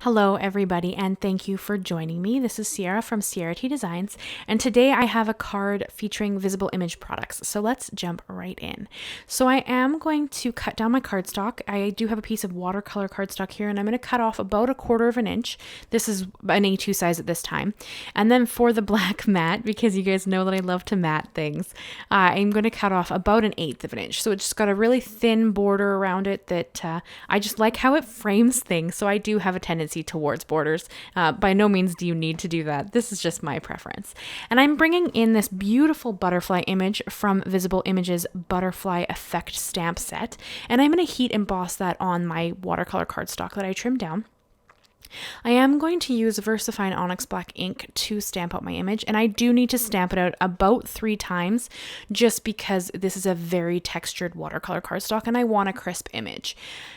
Hello everybody, and thank you for joining me. This is Sierra from Sierra T Designs, and today I have a card featuring visible image products. So let's jump right in. So I am going to cut down my cardstock. I do have a piece of watercolor cardstock here, and I'm going to cut off about 1/4 of an inch. This is an A2 size at this time. And then for the black mat, because you guys know that I love to mat things, I'm going to cut off about 1/8 of an inch. So it's just got a really thin border around it that I just like how it frames things. So I do have a tendency towards borders. By no means do you need to do that. This is just my preference. And I'm bringing in this beautiful butterfly image from Visible Images Butterfly Effect Stamp Set. And I'm going to heat emboss that on my watercolor cardstock that I trimmed down. I am going to use Versafine Onyx Black ink to stamp out my image, and I do need to stamp it out about 3 times just because this is a very textured watercolor cardstock and I want a crisp image.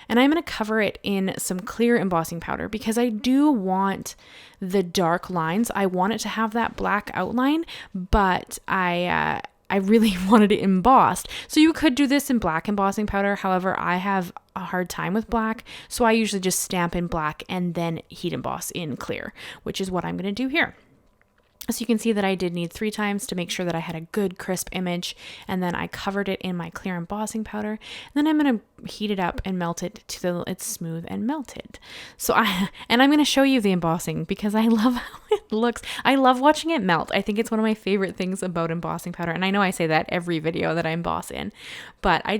And I'm going to cover it in some clear embossing powder because I do want the dark lines. I want it to have that black outline, but I really wanted it embossed. So you could do this in black embossing powder. However, I have a hard time with black, so I usually just stamp in black and then heat emboss in clear, which is what I'm going to do here. So you can see that I did need 3 times to make sure that I had a good crisp image, and then I covered it in my clear embossing powder. And then I'm going to heat it up and melt it till it's smooth and melted. I'm going to show you the embossing because I love how it looks. I love watching it melt. I think it's one of my favorite things about embossing powder. And I know I say that every video that I emboss in, but I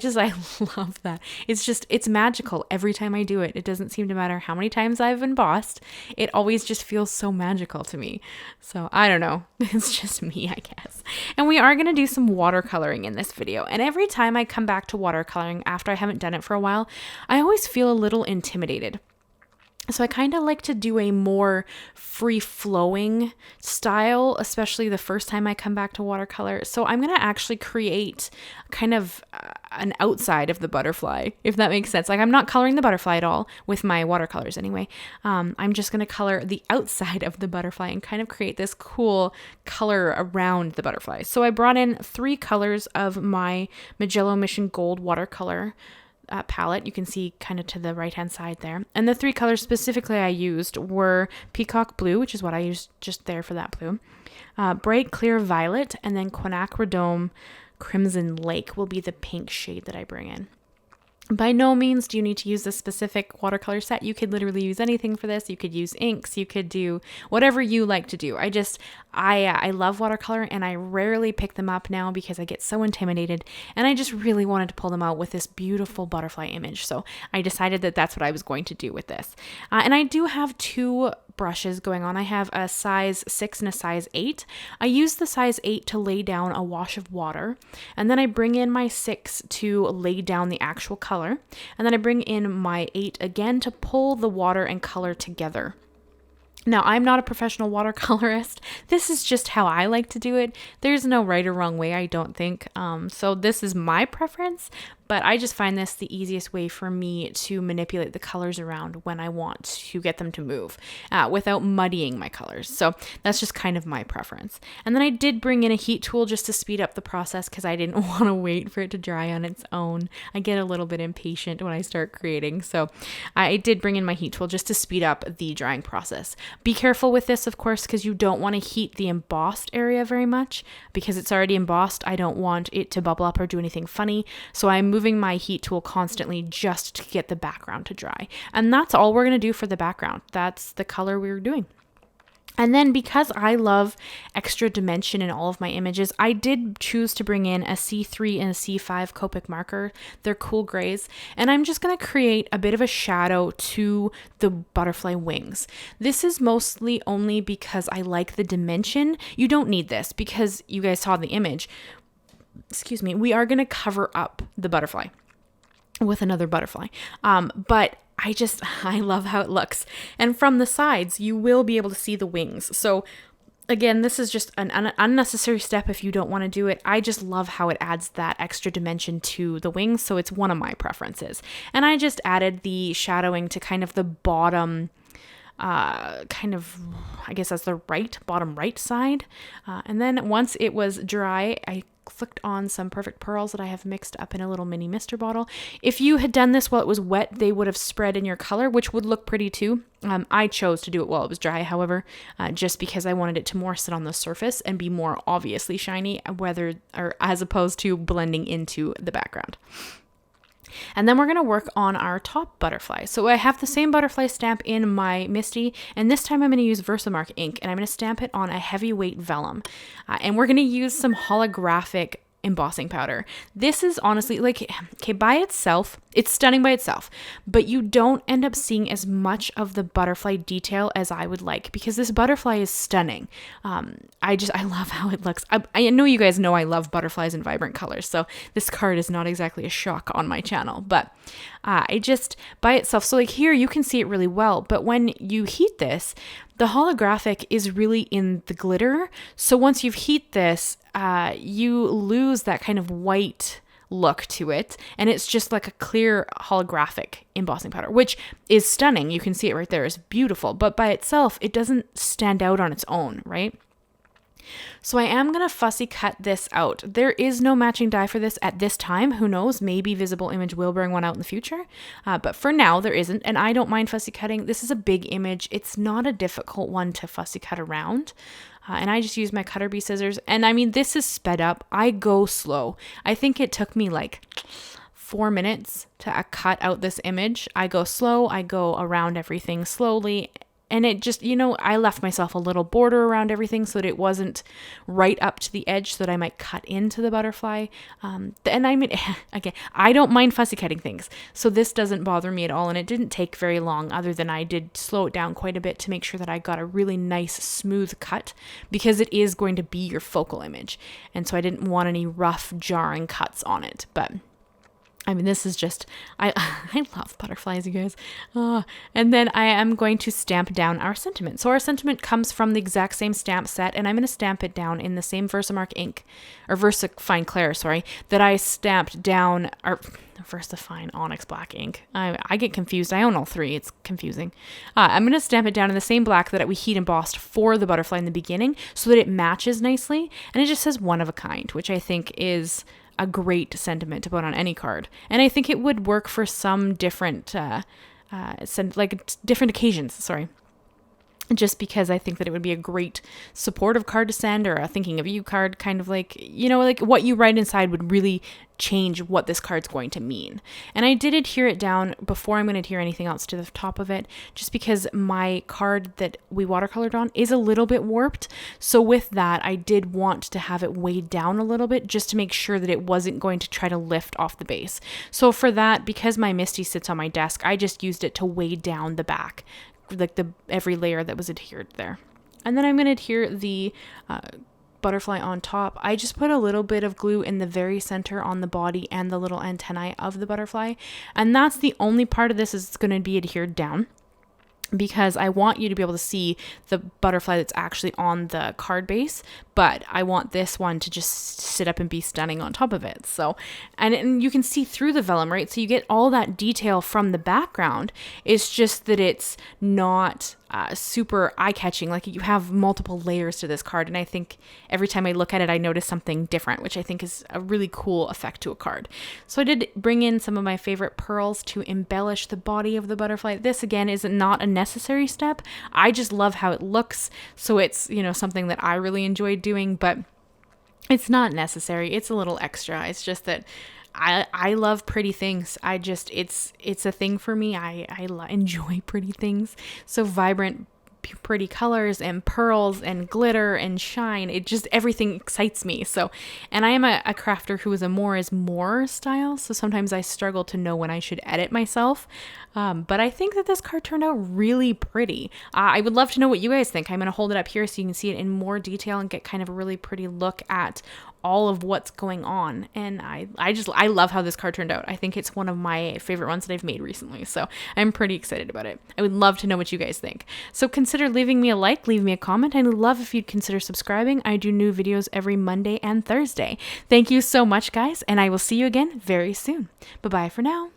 love that. It's magical every time I do it. It doesn't seem to matter how many times I've embossed. It always just feels so magical to me. So I don't know. It's just me, I guess. And we are going to do some watercoloring in this video. And every time I come back to watercoloring after I haven't done it for a while, I always feel a little intimidated. So I kind of like to do a more free-flowing style, especially the first time I come back to watercolor. So I'm going to actually create kind of an outside of the butterfly, if that makes sense. Like I'm not coloring the butterfly at all with my watercolors anyway. I'm just going to color the outside of the butterfly and kind of create this cool color around the butterfly. So I brought in 3 colors of my Mijello Mission Gold watercolor palette. You can see kind of to the right hand side there. And the 3 colors specifically I used were Peacock Blue, which is what I used just there for that blue, Bright Clear Violet, and then Quinacridone Crimson Lake will be the pink shade that I bring in. By no means do you need to use a specific watercolor set. You could literally use anything for this. You could use inks. You could do whatever you like to do. I love watercolor and I rarely pick them up now because I get so intimidated, and I just really wanted to pull them out with this beautiful butterfly image. So I decided that that's what I was going to do with this. And I do have 2 brushes going on. I have a size 6 and a size 8. I use the size 8 to lay down a wash of water, and then I bring in my 6 to lay down the actual color, and then I bring in my 8 again to pull the water and color together. Now, I'm not a professional watercolorist. This is just how I like to do it. There's no right or wrong way, I don't think. So this is my preference, but I just find this the easiest way for me to manipulate the colors around when I want to get them to move without muddying my colors. So that's just kind of my preference. And then I did bring in a heat tool just to speed up the process because I didn't want to wait for it to dry on its own. I get a little bit impatient when I start creating. So I did bring in my heat tool just to speed up the drying process. Be careful with this, of course, because you don't want to heat the embossed area very much because it's already embossed. I don't want it to bubble up or do anything funny. So I'm moving my heat tool constantly just to get the background to dry. And that's all we're going to do for the background. That's the color we were doing. And then because I love extra dimension in all of my images, I did choose to bring in a C3 and a C5 Copic Marker. They're cool grays. And I'm just going to create a bit of a shadow to the butterfly wings. This is mostly only because I like the dimension. You don't need this because you guys saw the image. Excuse me. We are going to cover up the butterfly with another butterfly. But I love how it looks. And from the sides, you will be able to see the wings. So again, this is just an unnecessary step if you don't want to do it. I just love how it adds that extra dimension to the wings. So it's one of my preferences. And I just added the shadowing to kind of the bottom kind of, I guess that's the bottom right side. And then once it was dry, I flicked on some perfect pearls that I have mixed up in a little mini mister bottle. If you had done this while it was wet, they would have spread in your color, which would look pretty too. I chose to do it while it was dry, however, just because I wanted it to more sit on the surface and be more obviously shiny, as opposed to blending into the background. And then we're going to work on our top butterfly. So I have the same butterfly stamp in my Misti, and this time I'm going to use Versamark ink, and I'm going to stamp it on a heavyweight vellum. And we're going to use some holographic embossing powder. This is honestly like, okay, by itself, it's stunning by itself, but you don't end up seeing as much of the butterfly detail as I would like, because this butterfly is stunning. I love how it looks. I know you guys know I love butterflies in vibrant colors, so this card is not exactly a shock on my channel, but by itself, so like here you can see it really well, but when you heat this, the holographic is really in the glitter. So once you've heat this, you lose that kind of white look to it, and it's just like a clear holographic embossing powder, which is stunning. You can see it right there. It's beautiful, but by itself, it doesn't stand out on its own, right? So I am going to fussy cut this out. There is no matching die for this at this time. Who knows? Maybe Visible Image will bring one out in the future. But for now, there isn't. And I don't mind fussy cutting. This is a big image. It's not a difficult one to fussy cut around. And I just use my CutterBee scissors. And I mean, this is sped up. I go slow. I think it took me like 4 minutes to cut out this image. I go slow. I go around everything slowly. And it just, I left myself a little border around everything so that it wasn't right up to the edge so that I might cut into the butterfly. And I mean, again, I don't mind fussy cutting things. So this doesn't bother me at all. And it didn't take very long, other than I did slow it down quite a bit to make sure that I got a really nice smooth cut, because it is going to be your focal image. And so I didn't want any rough, jarring cuts on it. But I mean, this is just, I love butterflies, you guys. And then I am going to stamp down our sentiment. So our sentiment comes from the exact same stamp set, and I'm going to stamp it down in the same Versamark ink, or Versafine Clair, sorry, that I stamped down, or Versafine Onyx black ink. I get confused. I own all three. It's confusing. I'm going to stamp it down in the same black that we heat embossed for the butterfly in the beginning so that it matches nicely. And it just says one of a kind, which I think is a great sentiment to put on any card. And I think it would work for some different, different occasions, sorry. Just because I think that it would be a great supportive card to send, or a thinking of you card, kind of like, like what you write inside would really change what this card's going to mean. And I did adhere it down before I'm going to adhere anything else to the top of it, just because my card that we watercolored on is a little bit warped. So with that, I did want to have it weighed down a little bit just to make sure that it wasn't going to try to lift off the base. So for that, because my Misti sits on my desk, I just used it to weigh down the back, like every layer that was adhered there. And then I'm going to adhere the butterfly on top. I just put a little bit of glue in the very center on the body and the little antennae of the butterfly. And that's the only part of this is going to be adhered down, because I want you to be able to see the butterfly that's actually on the card base, but I want this one to just sit up and be stunning on top of it. So, and you can see through the vellum, right? So you get all that detail from the background. It's just that it's not super eye-catching. Like, you have multiple layers to this card, and I think every time I look at it, I notice something different, which I think is a really cool effect to a card. So I did bring in some of my favorite pearls to embellish the body of the butterfly. This, again, is not a necessary step. I just love how it looks, so it's, something that I really enjoyed doing, but it's not necessary. It's a little extra. It's just that I love pretty things. It's a thing for me. I enjoy pretty things. So vibrant, pretty colors and pearls and glitter and shine. It just, everything excites me. So, and I am a crafter who is a more is more style. So sometimes I struggle to know when I should edit myself. But I think that this card turned out really pretty. I would love to know what you guys think. I'm going to hold it up here so you can see it in more detail and get kind of a really pretty look at all of what's going on. And I love how this card turned out. I think it's one of my favorite ones that I've made recently. So I'm pretty excited about it. I would love to know what you guys think. So consider leaving me a like, leave me a comment. I'd love if you'd consider subscribing. I do new videos every Monday and Thursday. Thank you so much, guys, and I will see you again very soon. Bye-bye for now.